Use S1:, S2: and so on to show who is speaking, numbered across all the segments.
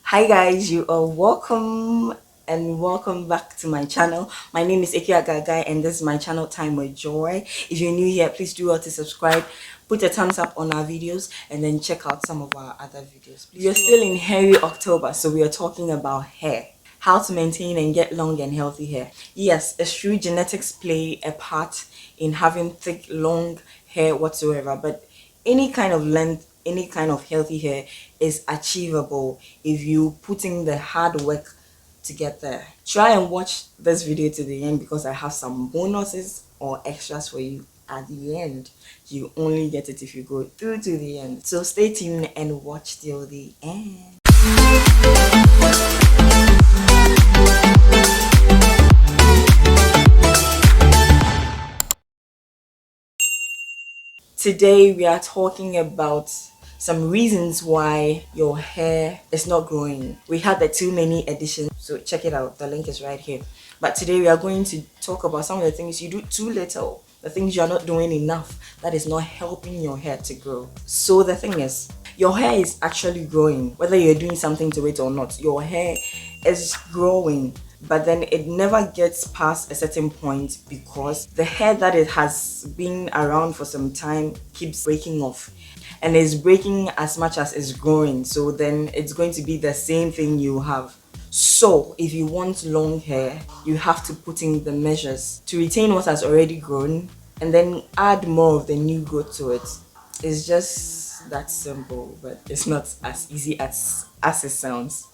S1: Hi guys, you are welcome and welcome back to my channel. My name is Eki Agagai and this is my channel Time with Joy. If you're new here, please do well to subscribe, put a thumbs up on our videos and then check out some of our other videos. We are still in hairy October, so we are talking about hair. How to maintain and get long and healthy hair. Yes, it's true genetics play a part in having thick, long hair whatsoever, but any kind of length, any kind of healthy hair is achievable if you put in the hard work to get there. Try and watch this video to the end because I have some bonuses or extras for you at the end. You only get it if you go through to the end. So stay tuned and watch till the end. Today we are talking about some reasons why your hair is not growing. We had the too many editions, so check it out. The link is right here. But today we are going to talk about some of the things you do too little, the things you are not doing enough that is not helping your hair to grow. So the thing is, your hair is actually growing, whether you're doing something to it or not. Your hair is growing, but then it never gets past a certain point because the hair that it has been around for some time keeps breaking off and is breaking as much as it's growing. So then it's going to be the same thing you have. So if you want long hair, you have to put in the measures to retain what has already grown and then add more of the new growth to it. It's just that simple, but it's not as easy as it sounds.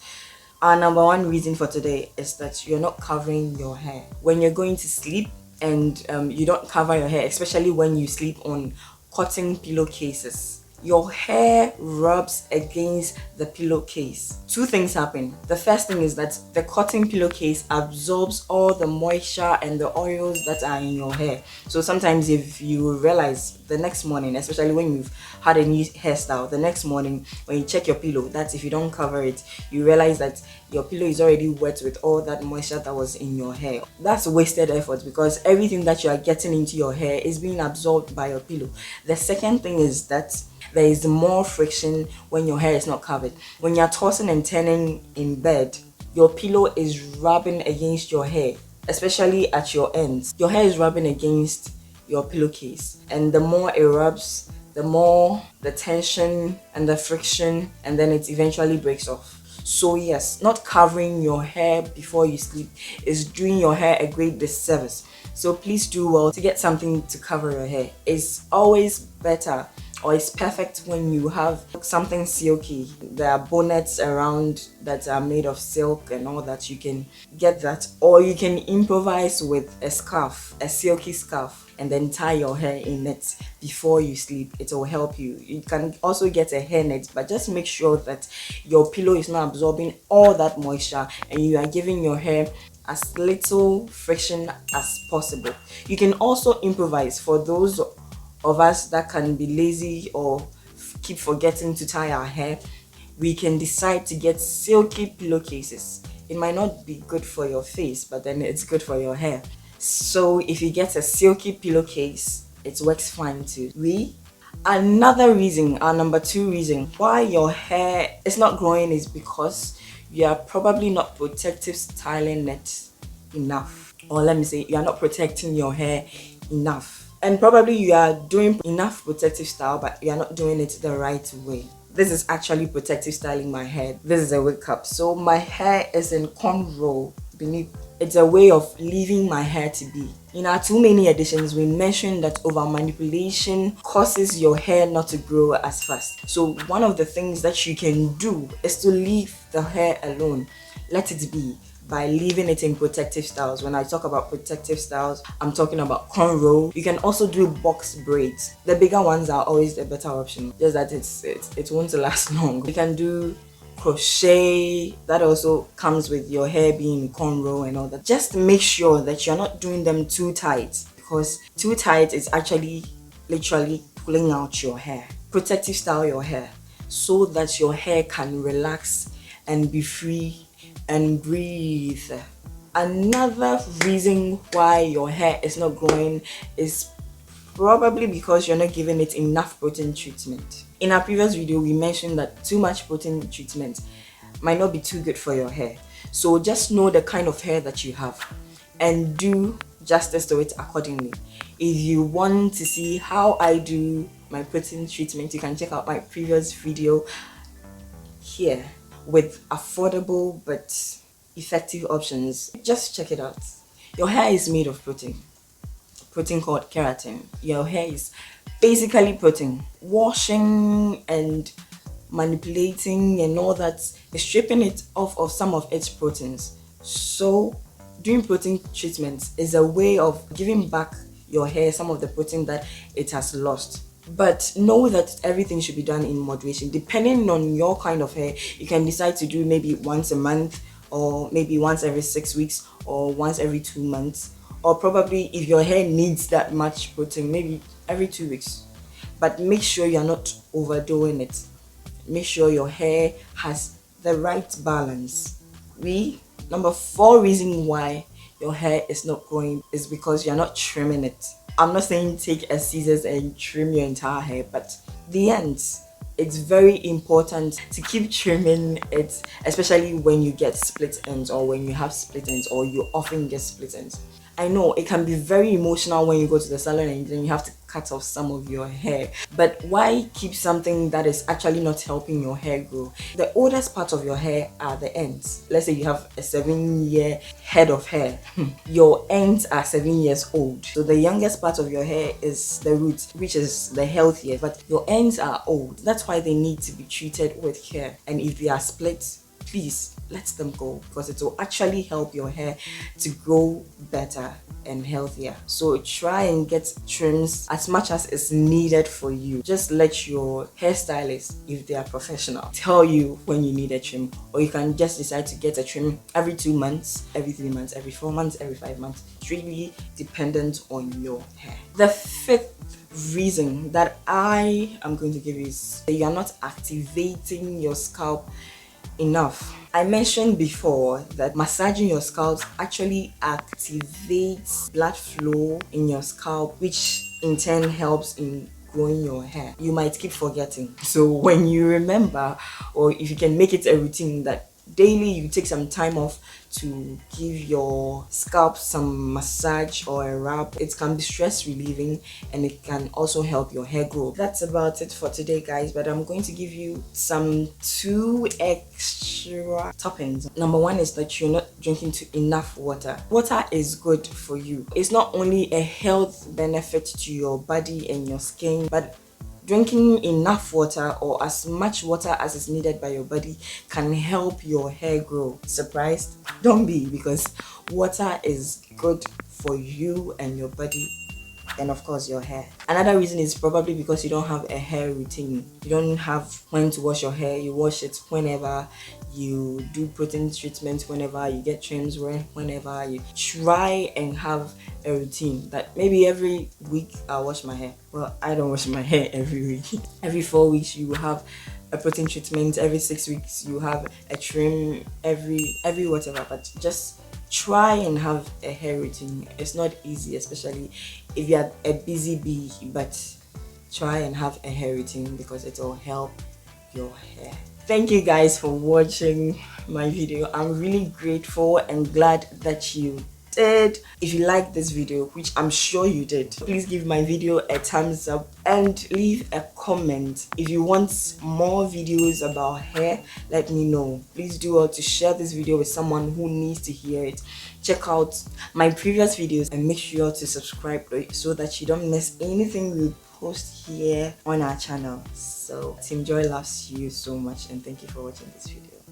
S1: Our number one reason for today is that you're not covering your hair. When you're going to sleep and you don't cover your hair, especially when you sleep on cotton pillowcases, your hair rubs against the pillowcase. Two things happen. The first thing is that the cotton pillowcase absorbs all the moisture and the oils that are in your hair. So sometimes if you realize the next morning, especially when you've had a new hairstyle, the next morning when you check your pillow, that's if you don't cover it, you realize that your pillow is already wet with all that moisture that was in your hair. That's wasted effort because everything that you are getting into your hair is being absorbed by your pillow. The second thing is that there is more friction when your hair is not covered. When you're tossing and turning in bed, your pillow is rubbing against your hair, especially at your ends. Your hair is rubbing against your pillowcase, and the more it rubs, the more the tension and the friction, and then it eventually breaks off. So yes, not covering your hair before you sleep is doing your hair a great disservice. So please do well to get something to cover your hair. It's always better or it's perfect when you have something silky. There are bonnets around that are made of silk and all that. You can get that, or you can improvise with a scarf, a silky scarf, and then tie your hair in it before you sleep. It will help you. You can also get a hairnet, but just make sure that your pillow is not absorbing all that moisture and you are giving your hair as little friction as possible. You can also improvise for those of us that can be lazy or keep forgetting to tie our hair. We can decide to get silky pillowcases. It might not be good for your face, but then it's good for your hair. So if you get a silky pillowcase, it works fine too. Another reason, our number two reason why your hair is not growing is because you are probably not protective styling it enough, or let me say you are not protecting your hair enough. And probably you are doing enough protective style, but you are not doing it the right way. This is actually protective styling my hair. This is a wake up. So my hair is in cornrow beneath. It's a way of leaving my hair to be. In our too many editions, we mentioned that over manipulation causes your hair not to grow as fast. So one of the things that you can do is to leave the hair alone. Let it be by leaving it in protective styles. When I talk about protective styles, I'm talking about cornrow. You can also do box braids. The bigger ones are always a better option, just that it won't last long. You can do crochet. That also comes with your hair being cornrow and all that. Just make sure that you're not doing them too tight, because too tight is actually literally pulling out your hair. Protective style your hair so that your hair can relax and be free and breathe. Another reason why your hair is not growing is probably because you're not giving it enough protein treatment. In our previous video, we mentioned that too much protein treatment might not be too good for your hair. So just know the kind of hair that you have and do justice to it accordingly. If you want to see how I do my protein treatment, you can check out my previous video here with affordable but effective options. Just check it out. Your hair is made of protein called keratin. Your hair is basically protein. Washing and manipulating and all that is stripping it off of some of its proteins. So doing protein treatments is a way of giving back your hair some of the protein that it has lost. But know that everything should be done in moderation. Depending on your kind of hair, you can decide to do maybe once a month, or maybe once every 6 weeks, or once every 2 months, or probably if your hair needs that much protein, maybe every 2 weeks. But make sure you're not overdoing it. Make sure your hair has the right balance. Number 4 reason why your hair is not growing is because you're not trimming it. I'm not saying take a scissors and trim your entire hair, but the ends, it's very important to keep trimming it, especially when you get split ends, or when you have split ends, or you often get split ends. I know it can be very emotional when you go to the salon and then you have to cut off some of your hair, but why keep something that is actually not helping your hair grow? The oldest part of your hair are the ends. Let's say you have a 7-year head of hair. Your ends are 7 years old. So the youngest part of your hair is the roots, which is the healthiest, but your ends are old. That's why they need to be treated with care. And if they are split, please let them go, because it will actually help your hair to grow better and healthier. So try and get trims as much as is needed for you. Just let your hairstylist, if they are professional, tell you when you need a trim, or you can just decide to get a trim every 2 months, every 3 months, every 4 months, every 5 months. It's really dependent on your hair. The 5th reason that I am going to give is that you are not activating your scalp enough. I mentioned before that massaging your scalp actually activates blood flow in your scalp, which in turn helps in growing your hair. You might keep forgetting. So when you remember, or if you can make it a routine that daily you take some time off to give your scalp some massage or a rub, it can be stress relieving and it can also help your hair grow. That's about it for today, guys, but I'm going to give you some 2 extra toppings. Number 1 is that you're not drinking enough water. Water is good for you. It's not only a health benefit to your body and your skin, but drinking enough water, or as much water as is needed by your body, can help your hair grow. Surprised? Don't be, because water is good for you and your body, and of course your hair. Another reason is probably because you don't have a hair routine. You don't have when to wash your hair. You wash it whenever, you do protein treatment whenever, you get trims whenever. You try and have a routine that maybe every week I'll wash my hair. Well, I don't wash my hair every week. Every 4 weeks you have a protein treatment. Every 6 weeks you have a trim. Every whatever, but just try and have a hair routine. It's not easy, especially if you're a busy bee, but try and have a hair routine because it will help your hair. Thank you guys for watching my video. I'm really grateful and glad that you did. If you liked this video, which I'm sure you did, please give my video a thumbs up and leave a comment. If you want more videos about hair, let me know. Please do all to share this video with someone who needs to hear it. Check out my previous videos and make sure to subscribe so that you don't miss anything we post here on our channel. So Team Joy loves you so much, and thank you for watching this video.